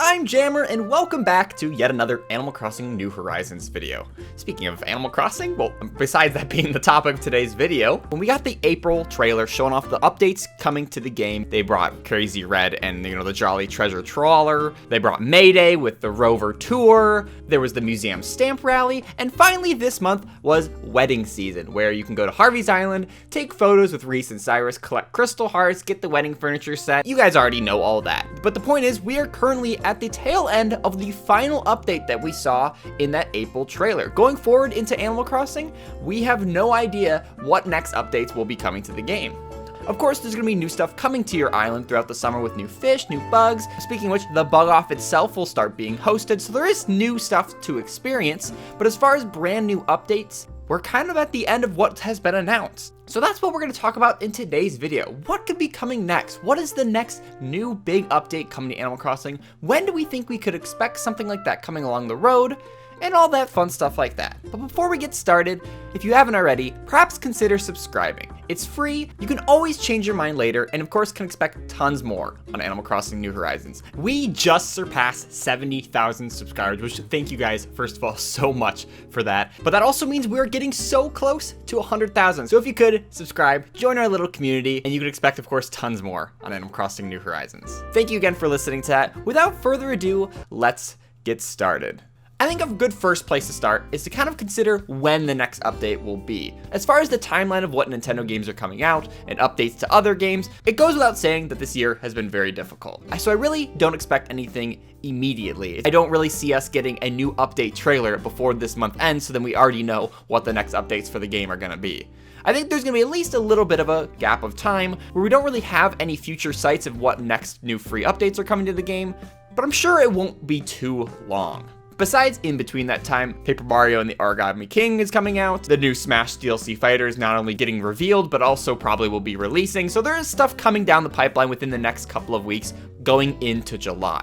I'm Jammer, and welcome back to yet another Animal Crossing New Horizons video. Speaking of Animal Crossing, well, besides that being the topic of today's video, when we got the April trailer showing off the updates coming to the game, they brought Crazy Red and, the Jolly Treasure Trawler, they brought Mayday with the Rover Tour, there was the Museum Stamp Rally, and finally this month was Wedding Season, where you can go to Harvey's Island, take photos with Reese and Cyrus, collect crystal hearts, get the wedding furniture set. You guys already know all that. But the point is, we are currently at the tail end of the final update that we saw in that April trailer. Going forward into Animal Crossing, we have no idea what next updates will be coming to the game. Of course, there's going to be new stuff coming to your island throughout the summer with new fish, new bugs. Speaking of which, the bug off itself will start being hosted, so there is new stuff to experience. But as far as brand new updates, we're kind of at the end of what has been announced. So that's what we're going to talk about in today's video. What could be coming next? What is the next new big update coming to Animal Crossing? When do we think we could expect something like that coming along the road? And all that fun stuff like that. But before we get started, if you haven't already, perhaps consider subscribing. It's free, you can always change your mind later, and of course can expect tons more on Animal Crossing New Horizons. We just surpassed 70,000 subscribers, which thank you guys, first of all, so much for that. But that also means we're getting so close to 100,000. So if you could, subscribe, join our little community, and you can expect, of course, tons more on Animal Crossing New Horizons. Thank you again for listening to that. Without further ado, let's get started. I think a good first place to start is to kind of consider when the next update will be. As far as the timeline of what Nintendo games are coming out and updates to other games, it goes without saying that this year has been very difficult. So I really don't expect anything immediately. I don't really see us getting a new update trailer before this month ends, so then we already know what the next updates for the game are gonna be. I think there's gonna be at least a little bit of a gap of time where we don't really have any future sights of what next new free updates are coming to the game, but I'm sure it won't be too long. Besides, in between that time, Paper Mario and the Origami King is coming out. The new Smash DLC fighter is not only getting revealed, but also probably will be releasing. So there is stuff coming down the pipeline within the next couple of weeks going into July.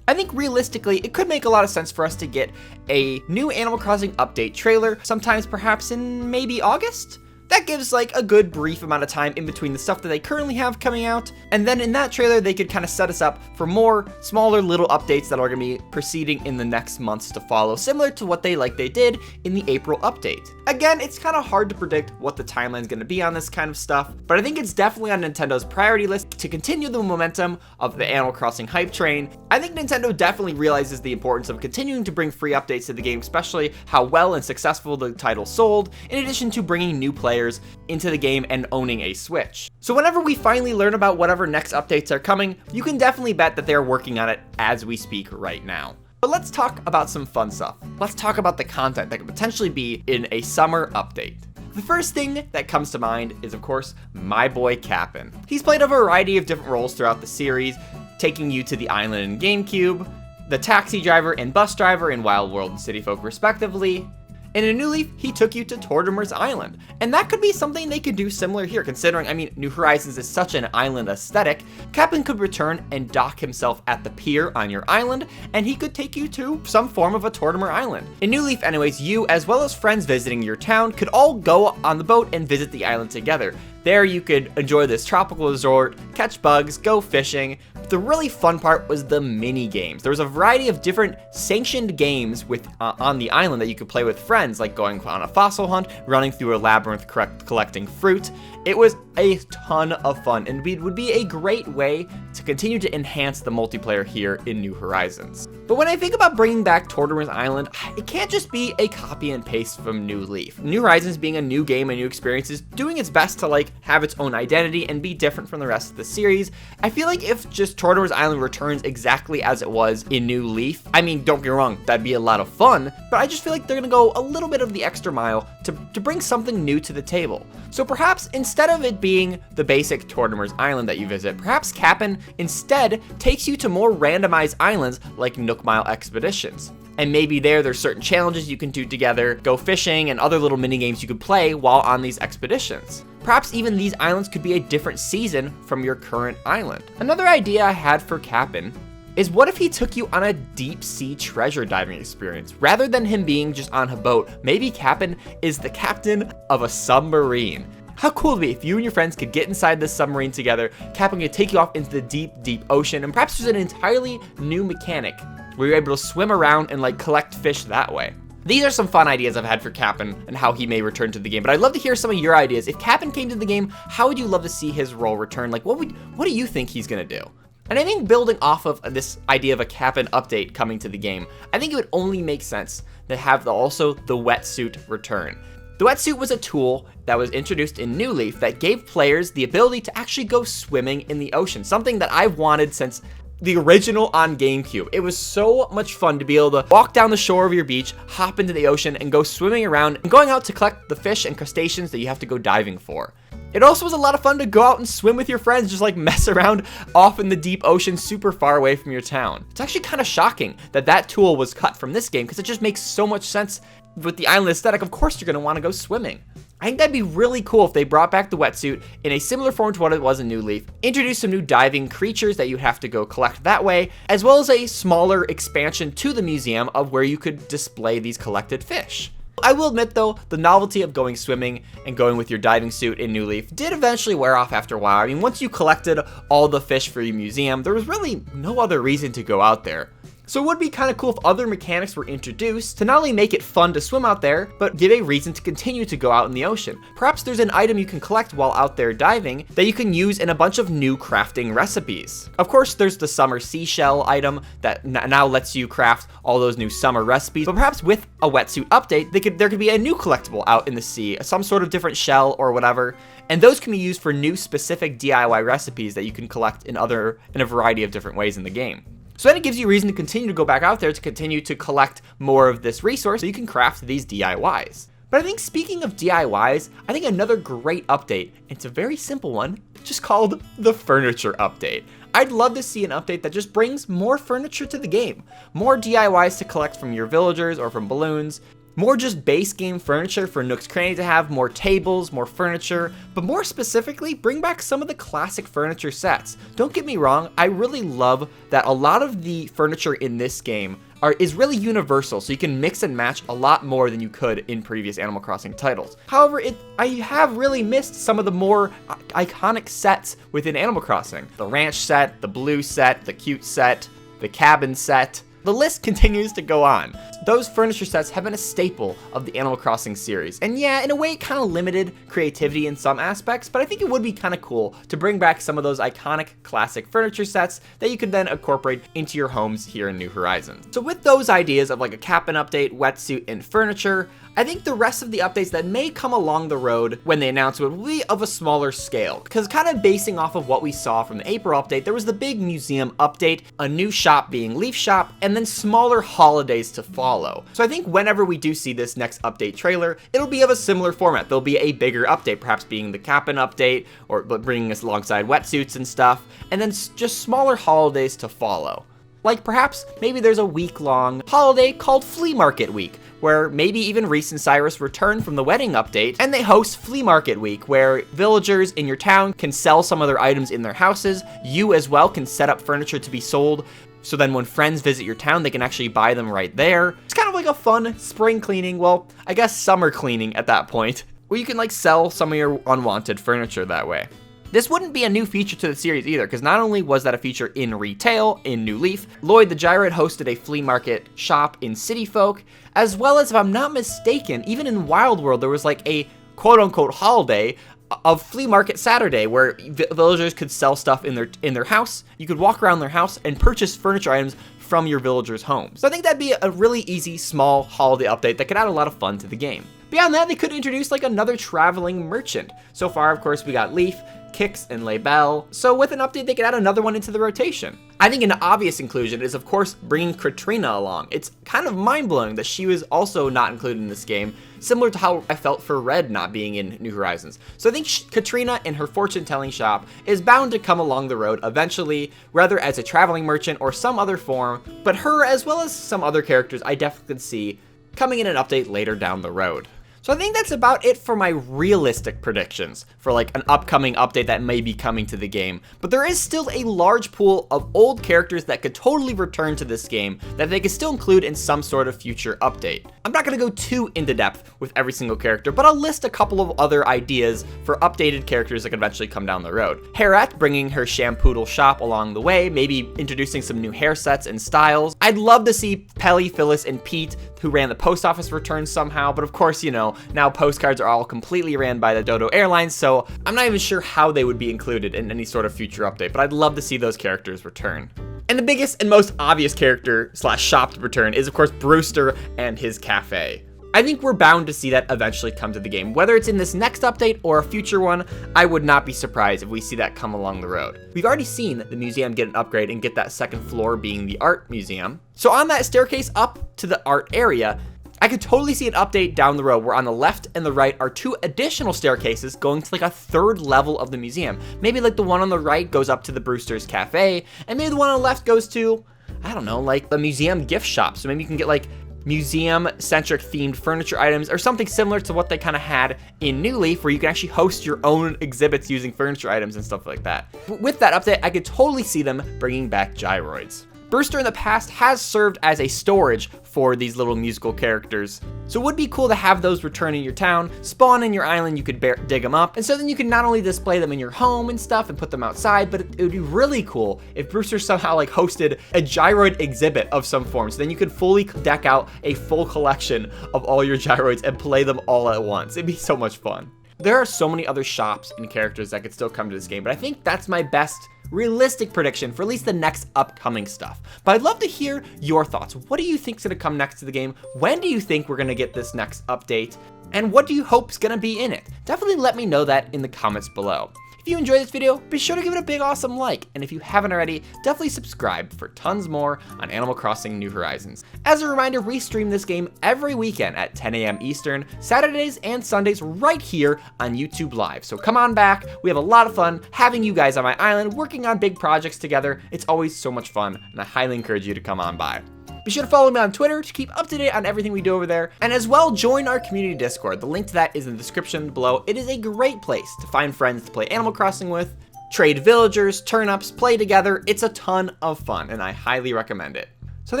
I think realistically, it could make a lot of sense for us to get a new Animal Crossing update trailer, sometimes perhaps in maybe August? That gives like a good brief amount of time in between the stuff that they currently have coming out, and then in that trailer they could kind of set us up for more smaller little updates that are going to be proceeding in the next months to follow, similar to what they did in the April update. Again, it's kind of hard to predict what the timeline is going to be on this kind of stuff, but I think it's definitely on Nintendo's priority list to continue the momentum of the Animal Crossing hype train. I think Nintendo definitely realizes the importance of continuing to bring free updates to the game, especially how well and successful the title sold, in addition to bringing new players into the game and owning a Switch. So whenever we finally learn about whatever next updates are coming, you can definitely bet that they're working on it as we speak right now. But let's talk about some fun stuff. Let's talk about the content that could potentially be in a summer update. The first thing that comes to mind is, of course, my boy Capn. He's played a variety of different roles throughout the series, taking you to the island in GameCube, the taxi driver and bus driver in Wild World and City Folk respectively. In a New Leaf, he took you to Tortimer Island, and that could be something they could do similar here, considering, New Horizons is such an island aesthetic. Capn could return and dock himself at the pier on your island, and he could take you to some form of a Tortimer Island. In New Leaf anyways, you, as well as friends visiting your town, could all go on the boat and visit the island together. There you could enjoy this tropical resort, catch bugs, go fishing. The really fun part was the mini games. There was a variety of different sanctioned games on the island that you could play with friends, like going on a fossil hunt, running through a labyrinth, collecting fruit. It was a ton of fun, and it would be a great way to continue to enhance the multiplayer here in New Horizons. But when I think about bringing back Tortimer Island, it can't just be a copy and paste from New Leaf. New Horizons being a new game, a new experience, is doing its best to have its own identity and be different from the rest of the series. I feel like if just Tortimer Island returns exactly as it was in New Leaf, don't get me wrong, that'd be a lot of fun, but I just feel like they're gonna go a little bit of the extra mile to bring something new to the table. So perhaps instead of it being the basic Tortimer Island that you visit, perhaps Capn instead takes you to more randomized islands like Nook Mile Expeditions. And maybe there's certain challenges you can do together, go fishing, and other little mini games you could play while on these expeditions. Perhaps even these islands could be a different season from your current island. Another idea I had for Capn is what if he took you on a deep sea treasure diving experience? Rather than him being just on a boat, maybe Capn is the captain of a submarine. How cool would it be if you and your friends could get inside this submarine together, Capn could take you off into the deep, deep ocean, and perhaps there's an entirely new mechanic where you're able to swim around and like collect fish that way. These are some fun ideas I've had for Capn and how he may return to the game, but I'd love to hear some of your ideas. If Capn came to the game, how would you love to see his role return? Like, what do you think he's gonna do? And I think building off of this idea of a Capn update coming to the game, I think it would only make sense to have also the wetsuit return. The wetsuit was a tool that was introduced in New Leaf that gave players the ability to actually go swimming in the ocean, something that I've wanted since the original on GameCube. It was so much fun to be able to walk down the shore of your beach, hop into the ocean, and go swimming around and going out to collect the fish and crustaceans that you have to go diving for. It also was a lot of fun to go out and swim with your friends, just like mess around off in the deep ocean super far away from your town. It's actually kind of shocking that that tool was cut from this game because it just makes so much sense with the island aesthetic. Of course you're going to want to go swimming. I think that'd be really cool if they brought back the wetsuit in a similar form to what it was in New Leaf, introduce some new diving creatures that you'd have to go collect that way, as well as a smaller expansion to the museum of where you could display these collected fish. I will admit though, the novelty of going swimming and going with your diving suit in New Leaf did eventually wear off after a while. I mean, once you collected all the fish for your museum, there was really no other reason to go out there. So it would be kind of cool if other mechanics were introduced to not only make it fun to swim out there, but give a reason to continue to go out in the ocean. Perhaps there's an item you can collect while out there diving that you can use in a bunch of new crafting recipes. Of course, there's the summer seashell item that now lets you craft all those new summer recipes, but perhaps with a wetsuit update, there could be a new collectible out in the sea, some sort of different shell or whatever, and those can be used for new specific DIY recipes that you can collect in a variety of different ways in the game. So then it gives you a reason to continue to go back out there to continue to collect more of this resource so you can craft these DIYs. But I think speaking of DIYs, I think another great update, it's a very simple one, just called the furniture update. I'd love to see an update that just brings more furniture to the game, more DIYs to collect from your villagers or from balloons, more just base game furniture for Nook's Cranny to have, more tables, more furniture, but more specifically, bring back some of the classic furniture sets. Don't get me wrong, I really love that a lot of the furniture in this game is really universal, so you can mix and match a lot more than you could in previous Animal Crossing titles. However, I have really missed some of the more iconic sets within Animal Crossing. The ranch set, the blue set, the cute set, the cabin set. The list continues to go on. Those furniture sets have been a staple of the Animal Crossing series. And yeah, in a way, it kind of limited creativity in some aspects, but I think it would be kind of cool to bring back some of those iconic classic furniture sets that you could then incorporate into your homes here in New Horizons. So with those ideas of like a Cap'n update, wetsuit, and furniture, I think the rest of the updates that may come along the road when they announce it will be of a smaller scale, because kind of basing off of what we saw from the April update, there was the big museum update, a new shop being Leaf Shop, and then smaller holidays to follow. So I think whenever we do see this next update trailer, it'll be of a similar format. There'll be a bigger update, perhaps being the Cap'n update, or bringing us alongside wetsuits and stuff, and then just smaller holidays to follow. Like perhaps maybe there's a week-long holiday called Flea Market Week, where maybe even Reese and Cyrus return from the wedding update, and they host Flea Market Week, where villagers in your town can sell some of their items in their houses. You as well can set up furniture to be sold, so then when friends visit your town, they can actually buy them right there. It's kind of like a fun spring cleaning, well, I guess summer cleaning at that point, where you can like sell some of your unwanted furniture that way. This wouldn't be a new feature to the series either, because not only was that a feature in retail, in New Leaf, Lloyd the Gyro had hosted a flea market shop in City Folk, as well as, if I'm not mistaken, even in Wild World, there was like a quote-unquote holiday of Flea Market Saturday, where villagers could sell stuff in their house. You could walk around their house and purchase furniture items from your villagers' homes. So I think that'd be a really easy, small holiday update that could add a lot of fun to the game. Beyond that, they could introduce like another traveling merchant. So far, of course, we got Leaf, Kix, and Laybell. So with an update, they could add another one into the rotation. I think an obvious inclusion is, of course, bringing Katrina along. It's kind of mind-blowing that she was also not included in this game, similar to how I felt for Red not being in New Horizons. So I think Katrina and her fortune-telling shop is bound to come along the road eventually, whether as a traveling merchant or some other form, but her, as well as some other characters, I definitely could see coming in an update later down the road. So I think that's about it for my realistic predictions for like an upcoming update that may be coming to the game. But there is still a large pool of old characters that could totally return to this game that they could still include in some sort of future update. I'm not going to go too into depth with every single character, but I'll list a couple of other ideas for updated characters that could eventually come down the road. Harriet bringing her shampoodle shop along the way, maybe introducing some new hair sets and styles. I'd love to see Pelly, Phyllis, and Pete, who ran the post office, return somehow, but of course, you know, now postcards are all completely ran by the Dodo Airlines, so I'm not even sure how they would be included in any sort of future update, but I'd love to see those characters return. And the biggest and most obvious character slash shop to return is of course Brewster and his cafe. I think we're bound to see that eventually come to the game. Whether it's in this next update or a future one, I would not be surprised if we see that come along the road. We've already seen the museum get an upgrade and get that second floor being the art museum. So on that staircase up to the art area, I could totally see an update down the road where on the left and the right are two additional staircases going to like a third level of the museum. Maybe like the one on the right goes up to the Brewster's Cafe, and maybe the one on the left goes to, I don't know, like the museum gift shop. So maybe you can get like museum-centric themed furniture items or something similar to what they kind of had in New Leaf, where you can actually host your own exhibits using furniture items and stuff like that. With that update, I could totally see them bringing back gyroids. Brewster in the past has served as a storage for these little musical characters, so it would be cool to have those return in your town, spawn in your island, you could dig them up, and so then you can not only display them in your home and stuff and put them outside, but it would be really cool if Brewster somehow like hosted a gyroid exhibit of some form, so then you could fully deck out a full collection of all your gyroids and play them all at once. It'd be so much fun. There are so many other shops and characters that could still come to this game, but I think that's my best realistic prediction for at least the next upcoming stuff. But I'd love to hear your thoughts. What do you think is going to come next to the game? When do you think we're going to get this next update? And what do you hope is going to be in it? Definitely let me know that in the comments below. If you enjoyed this video, be sure to give it a big awesome like, and if you haven't already, definitely subscribe for tons more on Animal Crossing New Horizons. As a reminder, we stream this game every weekend at 10 a.m. Eastern, Saturdays and Sundays right here on YouTube Live. So come on back, we have a lot of fun having you guys on my island, working on big projects together. It's always so much fun, and I highly encourage you to come on by. Be sure to follow me on Twitter to keep up to date on everything we do over there, and as well join our community Discord. The link to that is in the description below. It is a great place to find friends to play Animal Crossing with, trade villagers, turn-ups, play together. It's a ton of fun, and I highly recommend it. So I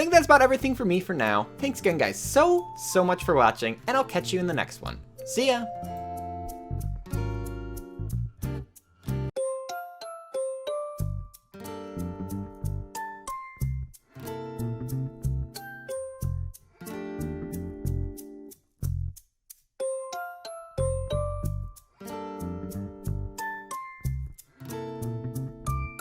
think that's about everything for me for now. Thanks again guys so much for watching, and I'll catch you in the next one. See ya!